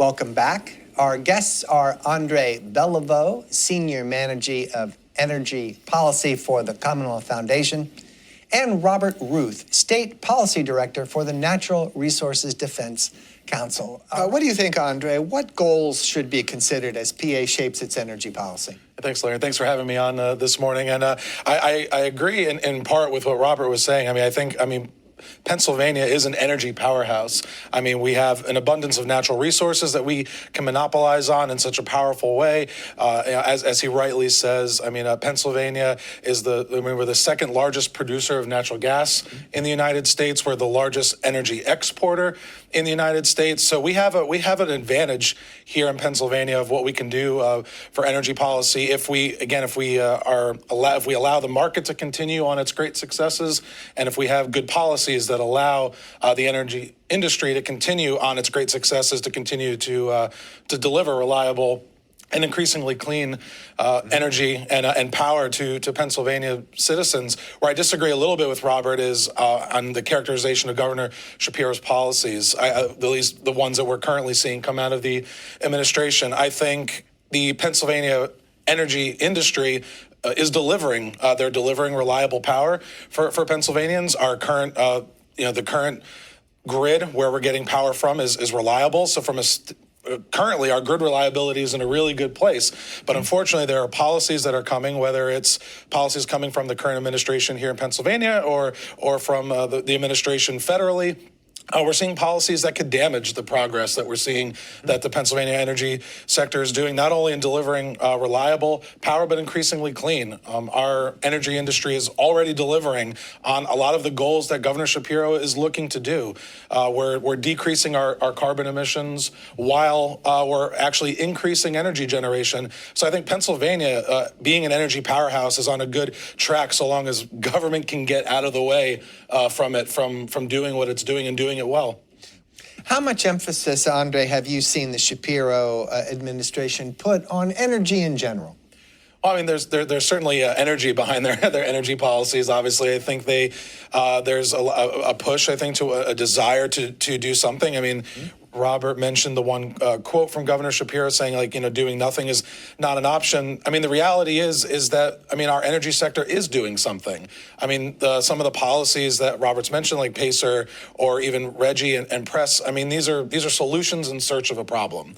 Welcome back. Our guests are André Béliveau, Senior Manager of Energy Policy for the Commonwealth Foundation, and Robert Ruth, State Policy Director for the Natural Resources Defense Council. What do you think, André? What goals should be considered as PA shapes its energy policy? Thanks, Larry. Thanks for having me on this morning. And I agree in part with what Robert was saying. I mean, Pennsylvania is an energy powerhouse. I mean, we have an abundance of natural resources that we can monopolize on in such a powerful way. As he rightly says, I mean, Pennsylvania is we're the second largest producer of natural gas in the United States. We're the largest energy exporter in the United States. So we have an advantage here in Pennsylvania of what we can do for energy policy if we allow the market to continue on its great successes, and if we have good policies that allow the energy industry to continue on its great successes, to continue to deliver reliable and increasingly clean energy and power to Pennsylvania citizens. Where I disagree a little bit with Robert is on the characterization of Governor Shapiro's policies, at least the ones that we're currently seeing come out of the administration. I think the Pennsylvania energy industry is delivering. They're delivering reliable power for Pennsylvanians. Our current, the current grid where we're getting power from is reliable. So currently, our grid reliability is in a really good place. But unfortunately, there are policies that are coming, whether it's policies coming from the current administration here in Pennsylvania or from the administration federally. We're seeing policies that could damage the progress that we're seeing that the Pennsylvania energy sector is doing, not only in delivering reliable power, but increasingly clean. Our energy industry is already delivering on a lot of the goals that Governor Shapiro is looking to do. We're decreasing our carbon emissions while we're actually increasing energy generation. So I think Pennsylvania, being an energy powerhouse, is on a good track so long as government can get out of the way from doing what it's doing and doing it well. How much emphasis, André, have you seen the Shapiro administration put on energy in general? Well, I mean, there's certainly energy behind their energy policies. Obviously, I think there's a push, I think, to a desire to do something. I mean, Robert mentioned the one quote from Governor Shapiro saying, doing nothing is not an option. I mean, the reality is that, our energy sector is doing something. I mean, some of the policies that Robert's mentioned, like PACER or even RGGI and PRESS, I mean, these are solutions in search of a problem.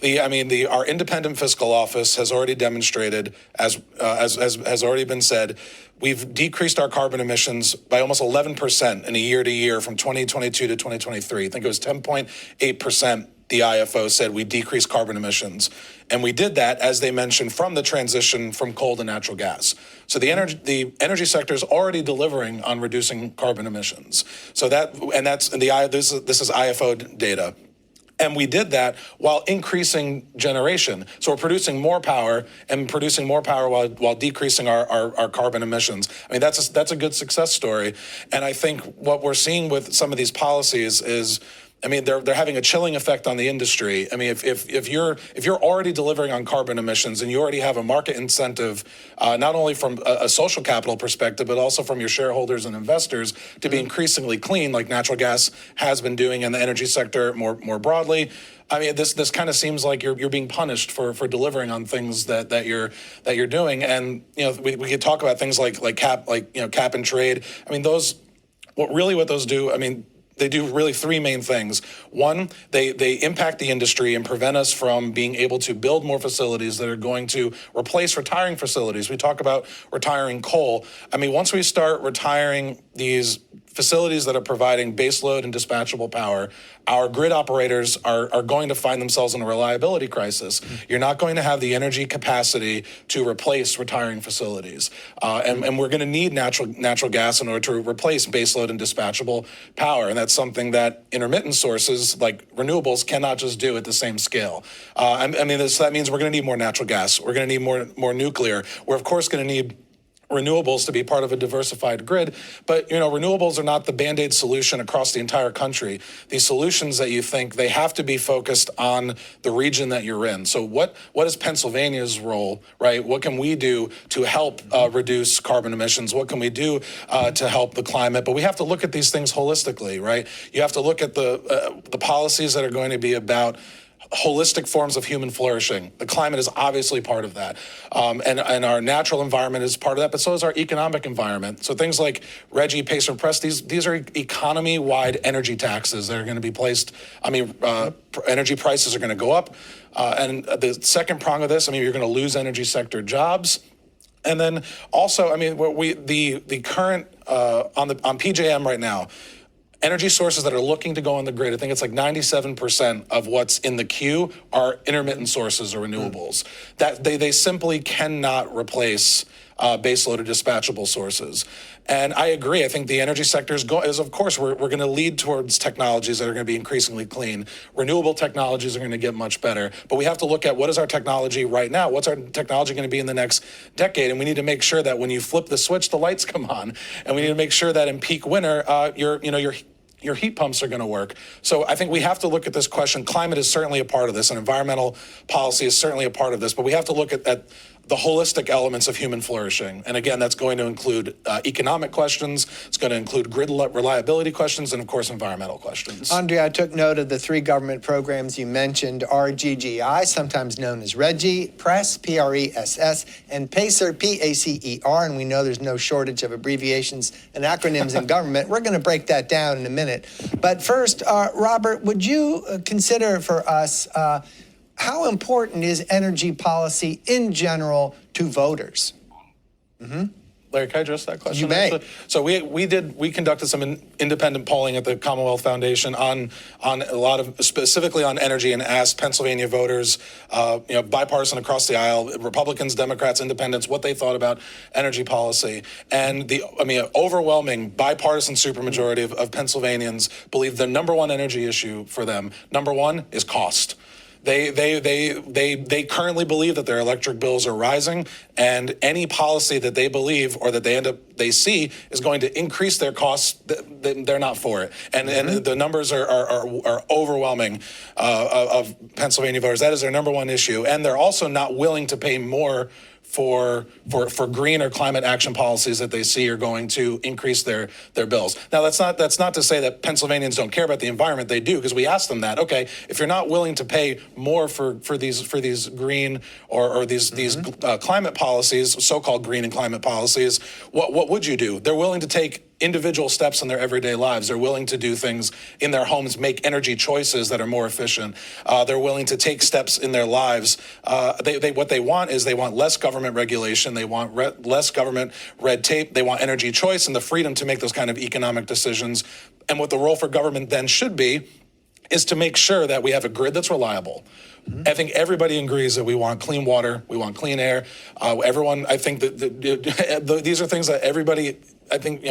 Our independent fiscal office has already demonstrated, as has already been said, we've decreased our carbon emissions by almost 11% in a year-to-year from 2022 to 2023. I think it was 10.8%. The IFO said we decreased carbon emissions. And we did that, as they mentioned, from the transition from coal to natural gas. So the energy sector is already delivering on reducing carbon emissions. So this is IFO data. And we did that while increasing generation. So we're producing more power while decreasing our carbon emissions. I mean, that's a good success story. And I think what we're seeing with some of these policies is, they're having a chilling effect on the industry. I mean, if you're already delivering on carbon emissions and you already have a market incentive, not only from a social capital perspective, but also from your shareholders and investors to be increasingly clean, like natural gas has been doing in the energy sector more broadly. I mean, this kind of seems like you're being punished for delivering on things that you're doing. And we could talk about things like cap and trade. I mean, what those do. They do really three main things. One, they impact the industry and prevent us from being able to build more facilities that are going to replace retiring facilities. We talk about retiring coal. I mean, once we start retiring these facilities that are providing baseload and dispatchable power, our grid operators are going to find themselves in a reliability crisis. You're not going to have the energy capacity to replace retiring facilities. And we're going to need natural gas in order to replace baseload and dispatchable power. And that's something that intermittent sources like renewables cannot just do at the same scale. That means we're going to need more natural gas. We're going to need more nuclear. We're, of course, going to need renewables to be part of a diversified grid. But, renewables are not the Band-Aid solution across the entire country. These solutions that you think, they have to be focused on the region that you're in. So what is Pennsylvania's role, right? What can we do to help reduce carbon emissions? What can we do to help the climate? But we have to look at these things holistically, right? You have to look at the policies that are going to be about holistic forms of human flourishing. The climate is obviously part of that. And our natural environment is part of that, but so is our economic environment. So things like Reggie, Pacer, and Press, these are economy-wide energy taxes that are going to be placed. Energy prices are going to go up. And the second prong of this, you're going to lose energy sector jobs. And then also, the current, on PJM right now, energy sources that are looking to go on the grid, I think it's like 97% of what's in the queue are intermittent sources or renewables. That they simply cannot replace baseload or dispatchable sources. And I agree. I think the energy sector is of course, we're going to lead towards technologies that are going to be increasingly clean. Renewable technologies are going to get much better. But we have to look at what is our technology right now? What's our technology going to be in the next decade? And we need to make sure that when you flip the switch, the lights come on. And we need to make sure that in peak winter, your heat pumps are going to work. So I think we have to look at this question. Climate is certainly a part of this, and environmental policy is certainly a part of this. But we have to look at the holistic elements of human flourishing. And again, that's going to include economic questions, it's going to include grid reliability questions, and of course, environmental questions. André, I took note of the three government programs you mentioned, RGGI, sometimes known as Reggie, Press, PRESS, and PACER, PACER, and we know there's no shortage of abbreviations and acronyms in government. We're going to break that down in a minute. But first, Robert, would you consider for us how important is energy policy in general to voters? Larry, can I address that question? You may. Actually? So we conducted some independent polling at the Commonwealth Foundation on a lot of, specifically on energy, and asked Pennsylvania voters, bipartisan across the aisle, Republicans, Democrats, Independents, what they thought about energy policy. And overwhelming bipartisan supermajority of Pennsylvanians believe the number one energy issue for them, number one, is cost. They currently believe that their electric bills are rising, and any policy that they believe or that they see is going to increase their costs, they're not for it. And the numbers are overwhelming of Pennsylvania voters. That is their number one issue, and they're also not willing to pay more for green or climate action policies that they see are going to increase their bills. Now, that's not to say that Pennsylvanians don't care about the environment. They do, because we asked them that. Okay, if you're not willing to pay more for these green or these climate policies, so-called green and climate policies, what would you do? They're willing to take individual steps in their everyday lives. They're willing to do things in their homes, make energy choices that are more efficient. They're willing to take steps in their lives. What they want is less government regulation. They want less government red tape. They want energy choice and the freedom to make those kind of economic decisions. And what the role for government then should be is to make sure that we have a grid that's reliable. I think everybody agrees that we want clean water, we want clean air. Everyone, I think that these are things that everybody, I think,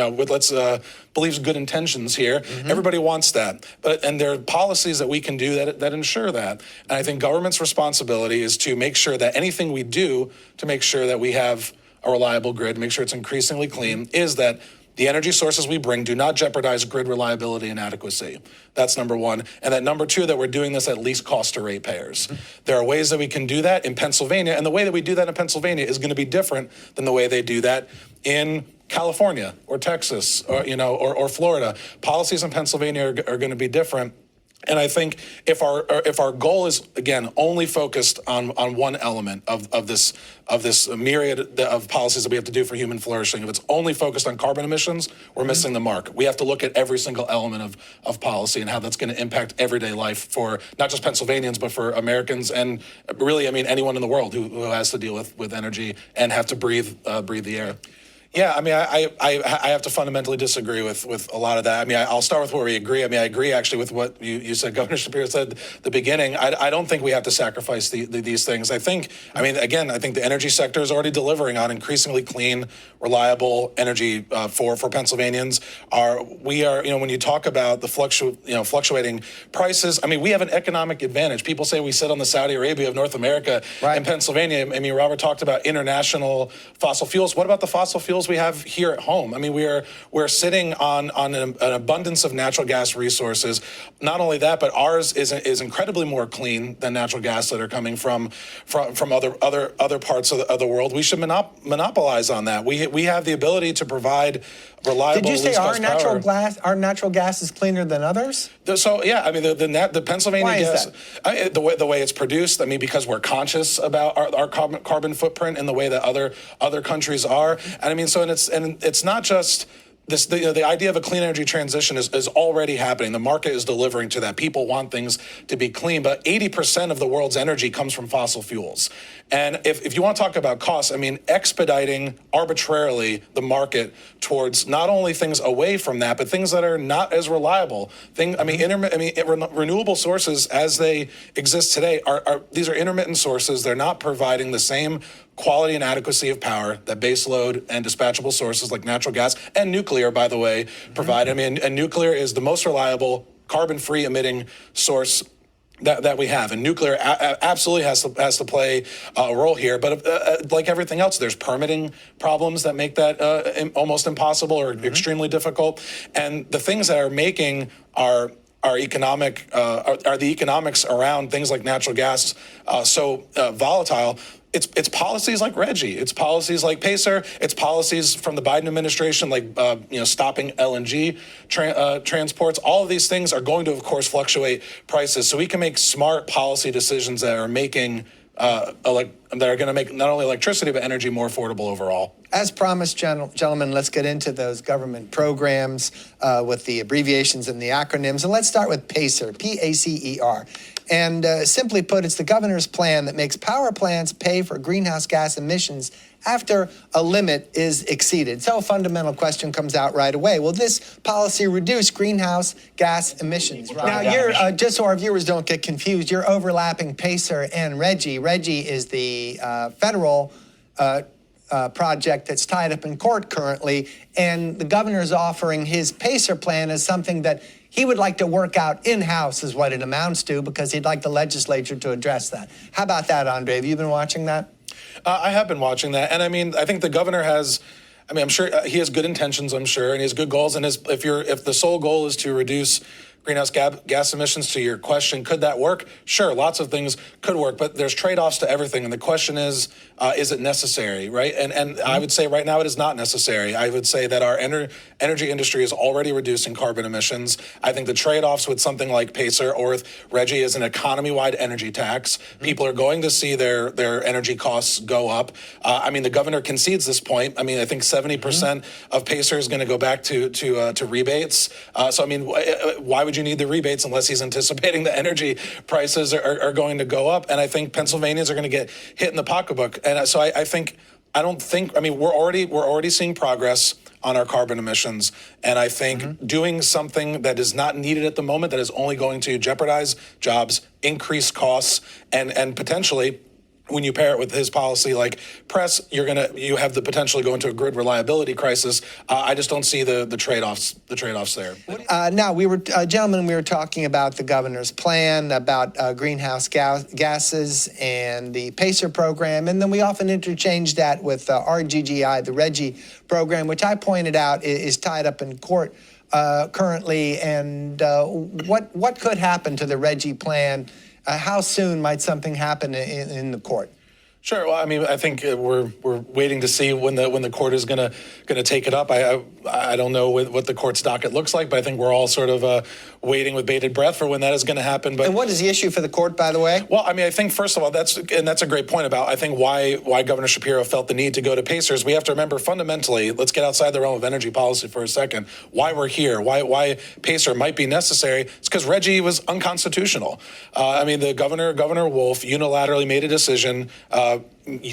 believes good intentions here. Everybody wants that. And there are policies that we can do that ensure that. And I think government's responsibility is to make sure that anything we do to make sure that we have a reliable grid, make sure it's increasingly clean, is that the energy sources we bring do not jeopardize grid reliability and adequacy. That's number one. And then number two, that we're doing this at least cost to ratepayers. There are ways that we can do that in Pennsylvania, and the way that we do that in Pennsylvania is going to be different than the way they do that in California or Texas or Florida. Policies in Pennsylvania are going to be different. And I think if our goal is, again, only focused on one element of this myriad of policies that we have to do for human flourishing, if it's only focused on carbon emissions, we're missing the mark. We have to look at every single element of policy and how that's going to impact everyday life for not just Pennsylvanians, but for Americans and really, anyone in the world who has to deal with energy and have to breathe the air. Yeah, I have to fundamentally disagree with a lot of that. I'll start with where we agree. I agree actually with what you said, Governor Shapiro said at the beginning. I don't think we have to sacrifice these things. I think the energy sector is already delivering on increasingly clean, reliable energy for Pennsylvanians. When you talk about the fluctuating prices, we have an economic advantage. People say we sit on the Saudi Arabia of North America. Right. In Pennsylvania. Robert talked about international fossil fuels. What about the fossil fuels we have here at home? We're sitting on an abundance of natural gas resources. Not only that, but ours is incredibly more clean than natural gas that are coming from other parts of the world. We should monopolize on that. We have the ability to provide reliable. Did you say least our cost natural power. natural gas is cleaner than others? So yeah, I mean the Pennsylvania Why is gas, that? the way it's produced. I mean, because we're conscious about our carbon footprint in the way that other countries are. And I mean, so and it's not just. The idea of a clean energy transition is already happening. The market is delivering to that. People want things to be clean, but 80% of the world's energy comes from fossil fuels. And if you want to talk about costs, I mean, expediting arbitrarily the market towards not only things away from that, but things that are not as reliable. Renewable sources as they exist today these are intermittent sources. They're not providing the same quality and adequacy of power that baseload and dispatchable sources like natural gas and nuclear, by the way, provide. I mean, and nuclear is the most reliable carbon-free emitting source that we have, and nuclear absolutely has to play a role here. But like everything else, there's permitting problems that make that almost impossible or extremely difficult. And the things that are making our economic are the economics around things like natural gas so volatile. It's policies like RGGI, it's policies like PACER, it's policies from the Biden administration like stopping LNG transports. All of these things are going to, of course, fluctuate prices. So we can make smart policy decisions that are making that are going to make not only electricity but energy more affordable overall. As promised, gentlemen, let's get into those government programs with the abbreviations and the acronyms. And let's start with PACER, P-A-C-E-R. And simply put, it's the governor's plan that makes power plants pay for greenhouse gas emissions after a limit is exceeded. So a fundamental question comes out right away. Will this policy reduce greenhouse gas emissions? Now, you're, just so our viewers don't get confused, you're overlapping PACER and RGGI. RGGI is the federal project that's tied up in court currently, and the governor's offering his PACER plan as something that he would like to work out in-house is what it amounts to, because he'd like the legislature to address that. How about that, Andre? Have you been watching that? I have been watching that, and I mean, I think the governor has. I mean, I'm sure he has good intentions. I'm sure, and he has good goals. And if the sole goal is to reduce greenhouse gas emissions, to your question, could that work? Sure, lots of things could work, but there's trade-offs to everything. And the question is it necessary, right? And I would say right now it is not necessary. I would say that our energy industry is already reducing carbon emissions. I think the trade-offs with something like PACER or with RGGI is an economy-wide energy tax. People are going to see their energy costs go up. I mean, the governor concedes this point. I mean, I think 70% of PACER is going to go back to rebates. So, I mean, why would you need the rebates unless he's anticipating the energy prices are going to go up? And I think Pennsylvanians are going to get hit in the pocketbook. And so I mean, we're already seeing progress on our carbon emissions. And I think doing something that is not needed at the moment, that is only going to jeopardize jobs, increase costs, and potentially, when you pair it with his policy like press, you have the potential to go into a grid reliability crisis. I just don't see the trade-offs there. Now, gentlemen, we were talking about the governor's plan, about greenhouse gases and the PACER program, and then we often interchange that with RGGI, the RGGI program, which I pointed out is tied up in court currently. And what could happen to the RGGI plan? How soon might something happen in the court? Sure. Well, I mean, I think we're waiting to see when the court is going to take it up. I don't know what the court's docket looks like, but I think we're all sort of waiting with bated breath for when that is going to happen. But and what is the issue for the court, by the way? Well, I mean, I think first of all that's a great point about I think why Governor Shapiro felt the need to go to PACERs. We have to remember fundamentally. Let's get outside the realm of energy policy for a second. Why we're here? Why PACER might be necessary? It's because RGGI was unconstitutional. I mean, the Governor Wolf unilaterally made a decision.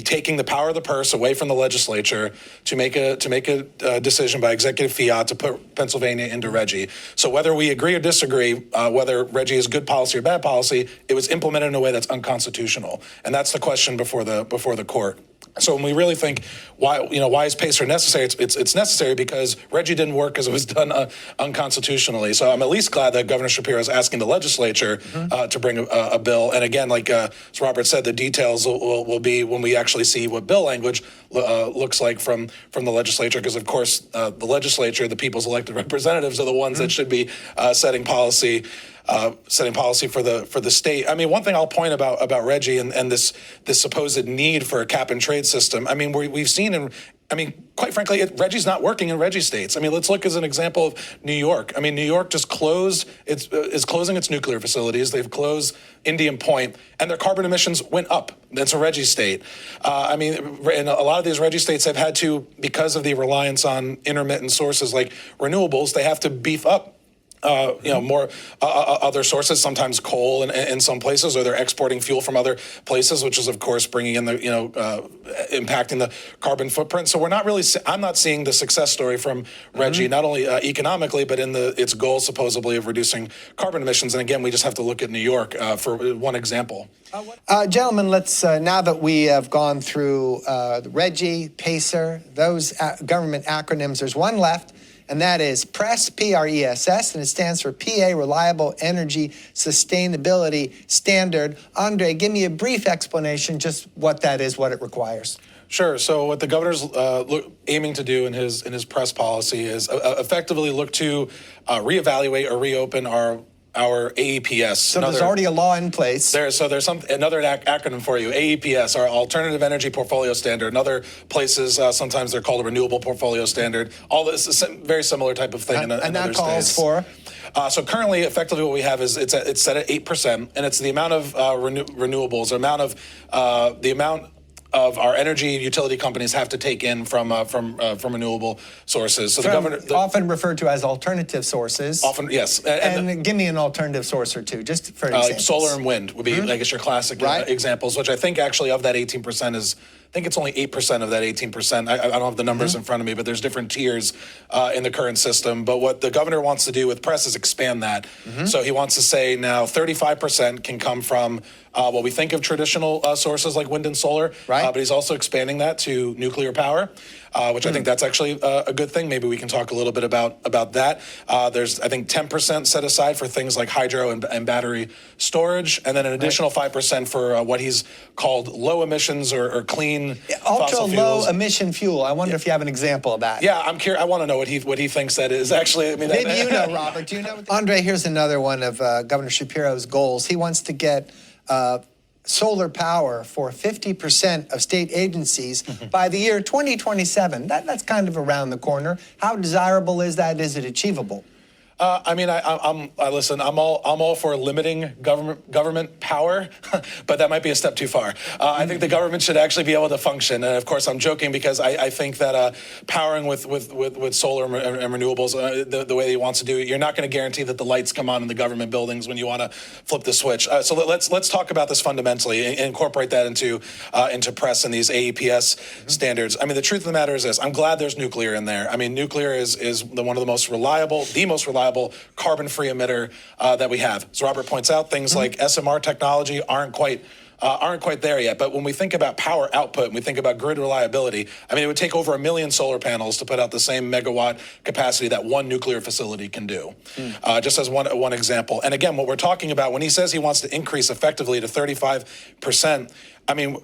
Taking the power of the purse away from the legislature to make a decision by executive fiat to put Pennsylvania into RGGI. So whether we agree or disagree, whether RGGI is good policy or bad policy, it was implemented in a way that's unconstitutional, and that's the question before the court. So when we really think why is PACER necessary, it's necessary because RGGI didn't work because it was done unconstitutionally. So I'm at least glad that Governor Shapiro is asking the legislature to bring a bill. And again, like as Robert said, the details will be when we actually see what bill language looks like from the legislature. Because of course, the legislature, the people's elected representatives, are the ones that should be setting policy for the state. I mean, one thing I'll point about RGGI and this supposed need for a cap and trade system. I mean, we've seen I mean, quite frankly, Reggie's not working in Reggie states. I mean, let's look as an example of New York. I mean, New York just is closing its nuclear facilities. They've closed Indian Point, and their carbon emissions went up. That's a Reggie state. I mean, in a lot of these Reggie states have had to, because of the reliance on intermittent sources like renewables, they have to beef up more other sources, sometimes coal in some places, or they're exporting fuel from other places, which is, of course, bringing in impacting the carbon footprint. So I'm not seeing the success story from Reggie, not only economically, but in its goal, supposedly, of reducing carbon emissions. And again, we just have to look at New York for one example. Gentlemen, let's, now that we have gone through Reggie, PACER, those government acronyms, there's one left. And that is PRESS, P-R-E-S-S, and it stands for PA Reliable Energy Sustainability Standard. Andre, give me a brief explanation, just what that is, what it requires. Sure. So what the governor's aiming to do in his press policy is effectively look to reevaluate or reopen our AEPS. So there's already a law in place. There's another acronym for you, AEPS, our Alternative Energy Portfolio Standard. In other places, sometimes they're called a Renewable Portfolio Standard. All this is a very similar type of thing. And that calls for? So currently, effectively, what we have is it's set at 8%, and it's the amount of renewables, the amount of our energy utility companies have to take in from renewable sources. So the governor often referred to as alternative sources. Often, yes. And give me an alternative source or two, just for example. Solar and wind would be, I guess, your classic examples, which I think actually of that 18% is. I think it's only 8% of that 18%. I don't have the numbers in front of me, but there's different tiers in the current system. But what the governor wants to do with press is expand that. So he wants to say now 35% can come from what we think of traditional sources like wind and solar. But he's also expanding that to nuclear power, which I think that's actually a good thing. Maybe we can talk a little bit about that. There's, I think, 10% set aside for things like hydro and battery storage, and then an additional 5% for what he's called low emissions or clean ultra fossil low fuels. Emission fuel. I wonder if you have an example of that. Yeah, I'm curious. I want to know what he thinks that is. Actually, I mean, maybe you know, Robert. Do you know? Andre, here's another one of Governor Shapiro's goals. He wants to get solar power for 50% of state agencies by the year 2027. That's kind of around the corner. How desirable is that? Is it achievable? I mean, listen. I'm all for limiting government power, but that might be a step too far. I think the government should actually be able to function. And of course, I'm joking because I think that powering with solar and renewables the way he wants to do it, you're not going to guarantee that the lights come on in the government buildings when you want to flip the switch. So let's talk about this fundamentally and incorporate that into press and these AEPS standards. I mean, the truth of the matter is this: I'm glad there's nuclear in there. I mean, nuclear is one of the most reliable carbon-free emitter that we have. As Robert points out, things like SMR technology aren't quite there yet. But when we think about power output and we think about grid reliability, I mean, it would take over 1 million solar panels to put out the same megawatt capacity that one nuclear facility can do. Just as one example. And again, what we're talking about, when he says he wants to increase effectively to 35%, I mean,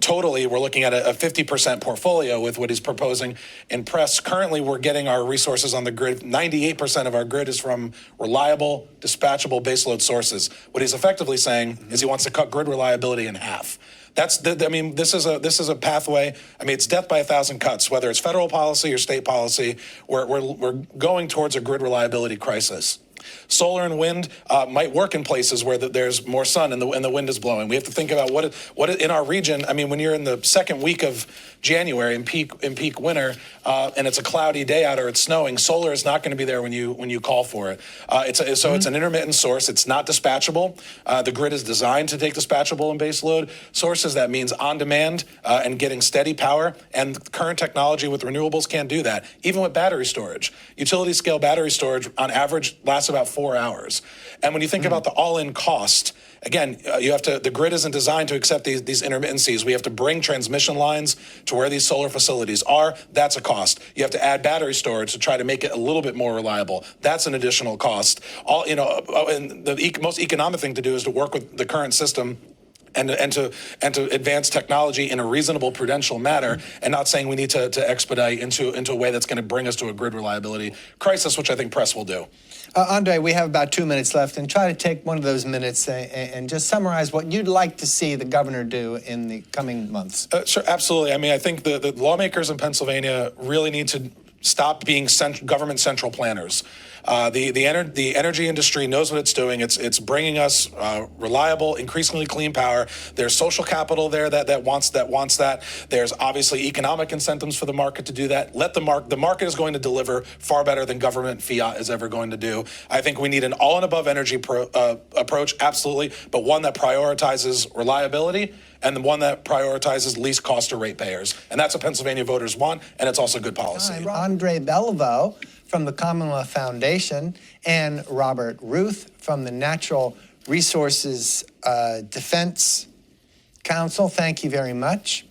totally, we're looking at a 50% portfolio with what he's proposing in press. Currently, we're getting our resources on the grid. 98% of our grid is from reliable, dispatchable baseload sources. What he's effectively saying is he wants to cut grid reliability in half. This is a pathway. I mean, it's death by 1,000 cuts, whether it's federal policy or state policy. We're going towards a grid reliability crisis. Solar and wind might work in places where there's more sun and the wind is blowing. We have to think about what in our region. I mean, when you're in the second week of January in peak winter and it's a cloudy day out or it's snowing, solar is not going to be there when you call for it. It's an intermittent source. It's not dispatchable. The grid is designed to take dispatchable and baseload sources. That means on demand and getting steady power. And current technology with renewables can't do that. Even with battery storage, utility scale battery storage on average lasts about 4 hours. And when you think about the all-in cost, again, the grid isn't designed to accept these intermittencies. We have to bring transmission lines to where these solar facilities are. That's a cost. You have to add battery storage to try to make it a little bit more reliable. That's an additional cost. And the most economic thing to do is to work with the current system and to advance technology in a reasonable, prudential manner, and not saying we need to expedite into a way that's going to bring us to a grid reliability crisis, which I think press will do. Andre, we have about 2 minutes left, and try to take one of those minutes and just summarize what you'd like to see the governor do in the coming months. Sure, absolutely. I mean, I think the lawmakers in Pennsylvania really need to stop being government central planners. The energy industry knows what it's doing. It's bringing us reliable, increasingly clean power. There's social capital there that wants that. There's obviously economic incentives for the market to do that. The market is going to deliver far better than government fiat is ever going to do. I think we need an all and above energy approach, absolutely, but one that prioritizes reliability and the one that prioritizes least cost to ratepayers. And that's what Pennsylvania voters want, and it's also good policy. André Béliveau from the Commonwealth Foundation and Robert Ruth from the Natural Resources Defense Council, thank you very much.